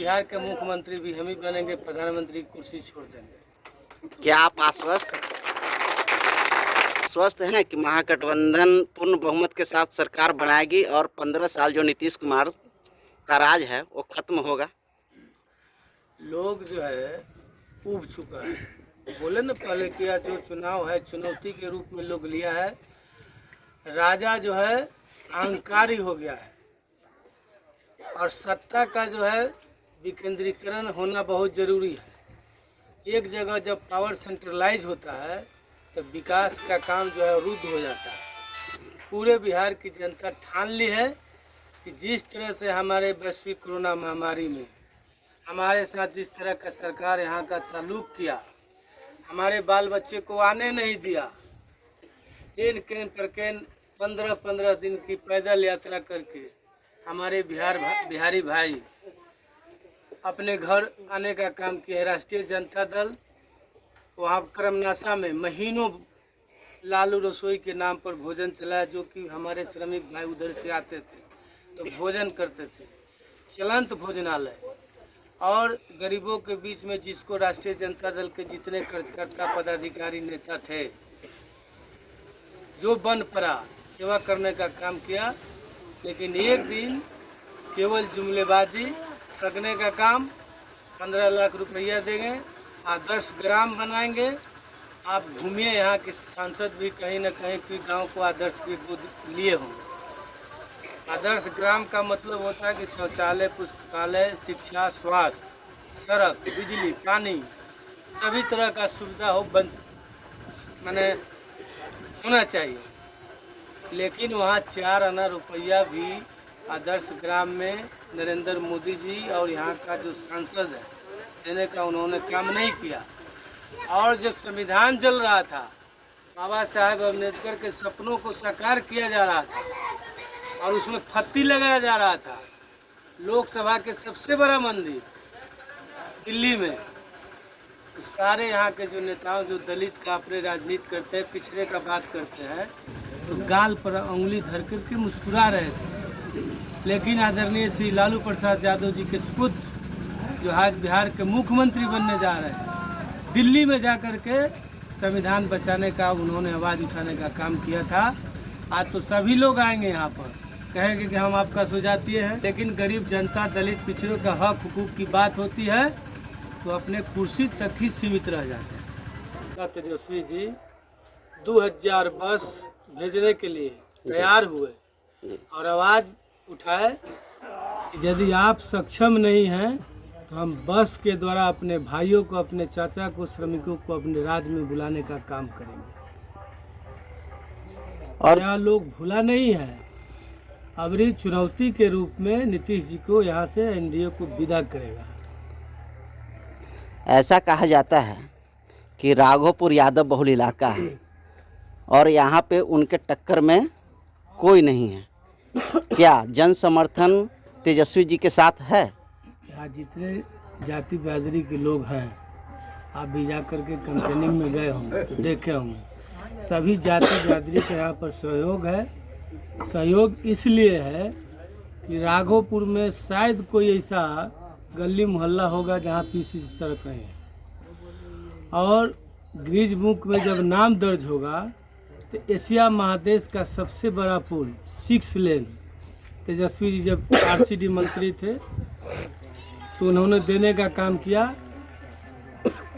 बिहार के मुख्यमंत्री भी हम ही बनेंगे, प्रधानमंत्री की कुर्सी छोड़ देंगे। क्या आप आश्वस्त हैं कि महागठबंधन पूर्ण बहुमत के साथ सरकार बनाएगी और 15 साल जो नीतीश कुमार का राज है वो खत्म होगा? लोग जो है ऊब चुका है। बोले न पहले किया जो चुनाव है चुनौती के रूप में लोग लिया है। राजा जो है अहंकारी हो गया है और सत्ता का जो है विकेंद्रीकरण होना बहुत ज़रूरी है। एक जगह जब पावर सेंट्रलाइज होता है तो विकास का काम जो है रुद्ध हो जाता है। पूरे बिहार की जनता ठान ली है कि जिस तरह से हमारे वैश्विक कोरोना महामारी में हमारे साथ जिस तरह का सरकार यहाँ का सलूक किया, हमारे बाल बच्चे को आने नहीं दिया, इन केन पर केन 15-15 दिन की पैदल यात्रा करके हमारे बिहारी भाई अपने घर आने का काम किया है। राष्ट्रीय जनता दल वहाँ कर्मनाशा में महीनों लालू रसोई के नाम पर भोजन चलाया, जो कि हमारे श्रमिक भाई उधर से आते थे तो भोजन करते थे, चलंत भोजनालय। और गरीबों के बीच में जिसको राष्ट्रीय जनता दल के जितने कार्यकर्ता पदाधिकारी नेता थे जो बन पड़ा सेवा करने का काम किया, लेकिन एक दिन केवल जुमलेबाजी ठगने का काम, 15 लाख रुपया देंगे, आदर्श ग्राम बनाएंगे। आप घूमिए, यहाँ के सांसद भी कहीं न कहीं कोई गांव को आदर्श के गोद लिए होंगे। आदर्श ग्राम का मतलब होता है कि शौचालय, पुस्तकालय, शिक्षा, स्वास्थ्य, सड़क, बिजली, पानी, सभी तरह का सुविधा हो माने होना चाहिए। लेकिन वहाँ 4 आना रुपया भी आदर्श ग्राम में नरेंद्र मोदी जी और यहाँ का जो सांसद है देने का उन्होंने काम नहीं किया। और जब संविधान जल रहा था, बाबा साहेब अम्बेडकर के सपनों को साकार किया जा रहा था और उसमें फत्ती लगाया जा रहा था, लोकसभा के सबसे बड़ा मंदिर दिल्ली में, तो सारे यहाँ के जो नेताओं जो दलित का अपने राजनीति करते हैं, पिछड़े का बात करते हैं, तो गाल पर उंगली धर करके मुस्कुरा रहे थे। लेकिन आदरणीय श्री लालू प्रसाद यादव जी के सुपुत्र जो आज बिहार के मुख्यमंत्री बनने जा रहे हैं, दिल्ली में जा कर के संविधान बचाने का उन्होंने आवाज़ उठाने का काम किया था। आज तो सभी लोग आएंगे यहाँ पर, कहेंगे कि हम आपका सुझातीय हैं, लेकिन गरीब जनता, दलित, पिछड़ों का हक हुकूक की बात होती है तो अपने कुर्सी तक ही सीमित रह जाते हैं। तेजस्वी जी 2000 बस भेजने के लिए तैयार हुए और आवाज़ उठाए कि यदि आप सक्षम नहीं हैं तो हम बस के द्वारा अपने भाइयों को, अपने चाचा को, श्रमिकों को अपने राज्य में बुलाने का काम करेंगे। और यहाँ लोग भूला नहीं है, अबरी चुनौती के रूप में नीतीश जी को यहाँ से एनडीए को विदा करेगा। ऐसा कहा जाता है कि राघोपुर यादव बहुल इलाका है और यहाँ पे उनके टक्कर में कोई नहीं है। क्या जन समर्थन तेजस्वी जी के साथ है? यहाँ जितने जाति बिरादरी के लोग हैं, आप भी जा करके कैंपेनिंग में गए होंगे तो देखे होंगे, सभी जाति बिरादरी का यहाँ पर सहयोग है। सहयोग इसलिए है कि राघोपुर में शायद कोई ऐसा गली मोहल्ला होगा जहाँ पीसी सड़क नहीं है, और ग्रीज बुक में जब नाम दर्ज होगा तो एशिया महादेश का सबसे बड़ा पुल 6 लेन तेजस्वी जी जब आरसीडी मंत्री थे तो उन्होंने देने का काम किया।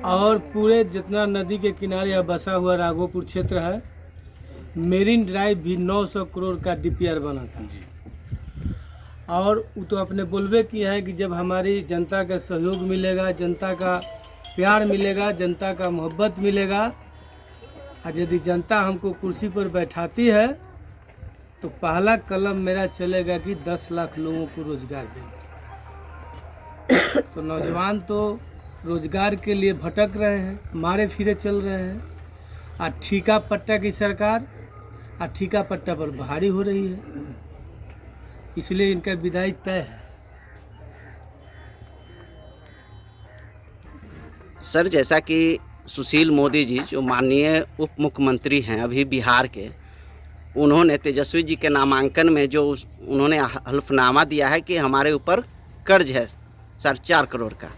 और पूरे जितना नदी के किनारे अब बसा हुआ राघोपुर क्षेत्र है, मेरीन ड्राइव भी 900 करोड़ का डीपीआर बना था। और वो तो अपने बोलबे किए हैं कि जब हमारी जनता का सहयोग मिलेगा, जनता का प्यार मिलेगा, जनता का मोहब्बत मिलेगा, और यदि जनता हमको कुर्सी पर बैठाती है तो पहला कलम मेरा चलेगा कि 10 लाख लोगों को रोजगार देंगे। तो नौजवान तो रोजगार के लिए भटक रहे हैं, मारे फिरे चल रहे हैं। और ठीका पट्टा की सरकार और ठीका पट्टा पर भारी हो रही है, इसलिए इनका विदाई तय है। सर, जैसा कि सुशील मोदी जी जो माननीय उप मुख्यमंत्री हैं अभी बिहार के, उन्होंने तेजस्वी जी के नामांकन में जो उन्होंने हल्फनामा दिया है कि हमारे ऊपर कर्ज है 4.5 करोड़ का।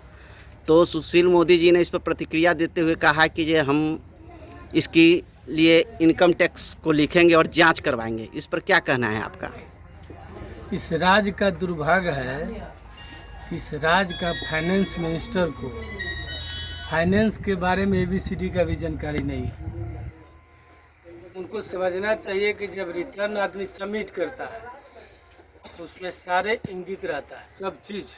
तो सुशील मोदी जी ने इस पर प्रतिक्रिया देते हुए कहा कि जे हम इसकी लिए इनकम टैक्स को लिखेंगे और जांच करवाएंगे। इस पर क्या कहना है आपका? इस राज्य का दुर्भाग्य है कि इस राज्य का फाइनेंस मिनिस्टर को फाइनेंस के बारे में ABCD का भी जानकारी नहीं है। उनको समझना चाहिए कि जब रिटर्न आदमी सबमिट करता है तो उसमें सारे इंगित रहता है, सब चीज़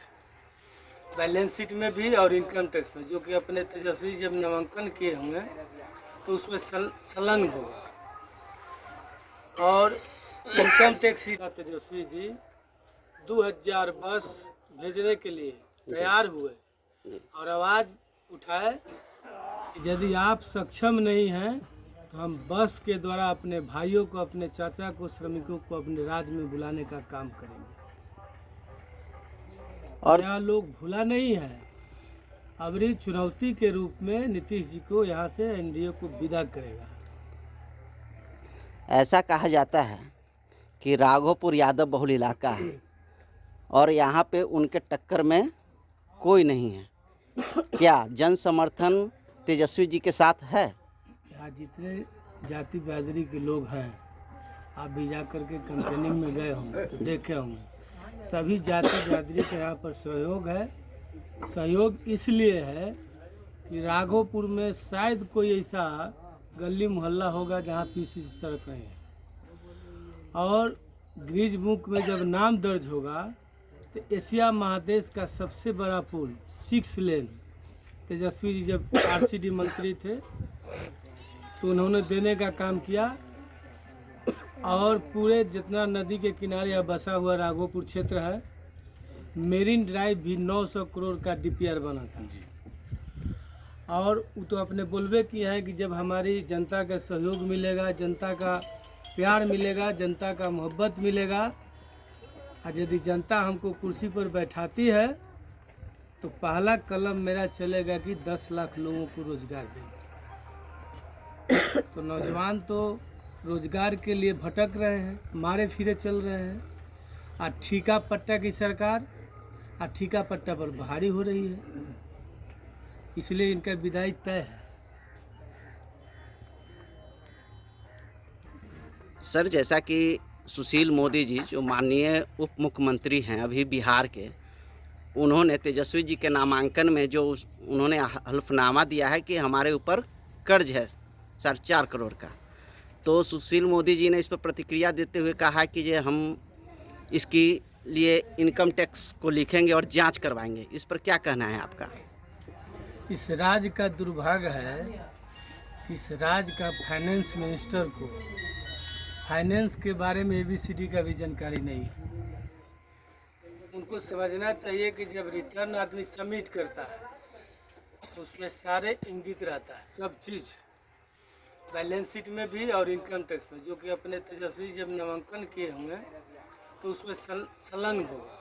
बैलेंस शीट में भी और इनकम टैक्स में, जो कि अपने तेजस्वी जब नामांकन किए होंगे तो उसमें संलग्न होगा। और इनकम टैक्स तेजस्वी जी 2000 बस भेजने के लिए तैयार हुए और आवाज़ उठाए कि यदि आप सक्षम नहीं हैं तो हम बस के द्वारा अपने भाइयों को, अपने चाचा को, श्रमिकों को अपने राज्य में बुलाने का काम करेंगे। और यहाँ लोग भूला नहीं है, अबरी चुनौती के रूप में नीतीश जी को यहाँ से NDA को विदा करेगा। ऐसा कहा जाता है कि राघोपुर यादव बहुल इलाका है और यहाँ पे उनके टक्कर में कोई नहीं है। क्या जन समर्थन तेजस्वी जी के साथ है? यहाँ जितने जाति बिरादरी के लोग हैं, आप भी जा करके कैंपेनिंग में गए होंगे तो देखे होंगे, सभी जाति बिरादरी का यहाँ पर सहयोग है। सहयोग इसलिए है कि राघोपुर में शायद कोई ऐसा गली मोहल्ला होगा जहाँ PCC सड़क नहीं है, और ग्रीज बुक में जब नाम दर्ज होगा तो एशिया महादेश का सबसे बड़ा पुल 6 लेन तेजस्वी जी जब RCD मंत्री थे तो उन्होंने देने का काम किया। और पूरे जितना नदी के किनारे या बसा हुआ राघोपुर क्षेत्र है, मेरीन ड्राइव भी 900 करोड़ का DPR बना था। और वो तो अपने बोलबे किए हैं कि जब हमारी जनता का सहयोग मिलेगा, जनता का प्यार मिलेगा, जनता का मोहब्बत मिलेगा, और यदि जनता हमको कुर्सी पर बैठाती है तो पहला कलम मेरा चलेगा कि 10 लाख लोगों को रोजगार देंगे। तो नौजवान तो रोजगार के लिए भटक रहे हैं, मारे फिरे चल रहे हैं। और ठीका पट्टा की सरकार और ठीका पट्टा पर भारी हो रही है, इसलिए इनका विदाई तय है। सर, जैसा कि सुशील मोदी जी जो माननीय उप मुख्यमंत्री हैं अभी बिहार के, उन्होंने तेजस्वी जी के नामांकन में जो उन्होंने हल्फनामा दिया है कि हमारे ऊपर कर्ज है 4.5 करोड़ का। तो सुशील मोदी जी ने इस पर प्रतिक्रिया देते हुए कहा कि जे हम इसकी लिए इनकम टैक्स को लिखेंगे और जांच करवाएंगे। इस पर क्या कहना है आपका? इस राज्य का दुर्भाग्य है कि इस राज्य का फाइनेंस मिनिस्टर को फाइनेंस के बारे में ABCD का भी जानकारी नहीं है। उनको समझना चाहिए कि जब रिटर्न आदमी सबमिट करता है तो उसमें सारे इंगित रहता है, सब चीज़ बैलेंस शीट में भी और इनकम टैक्स में, जो कि अपने तेजस्वी जब नामांकन किए होंगे तो उसमें संलग्न होगा।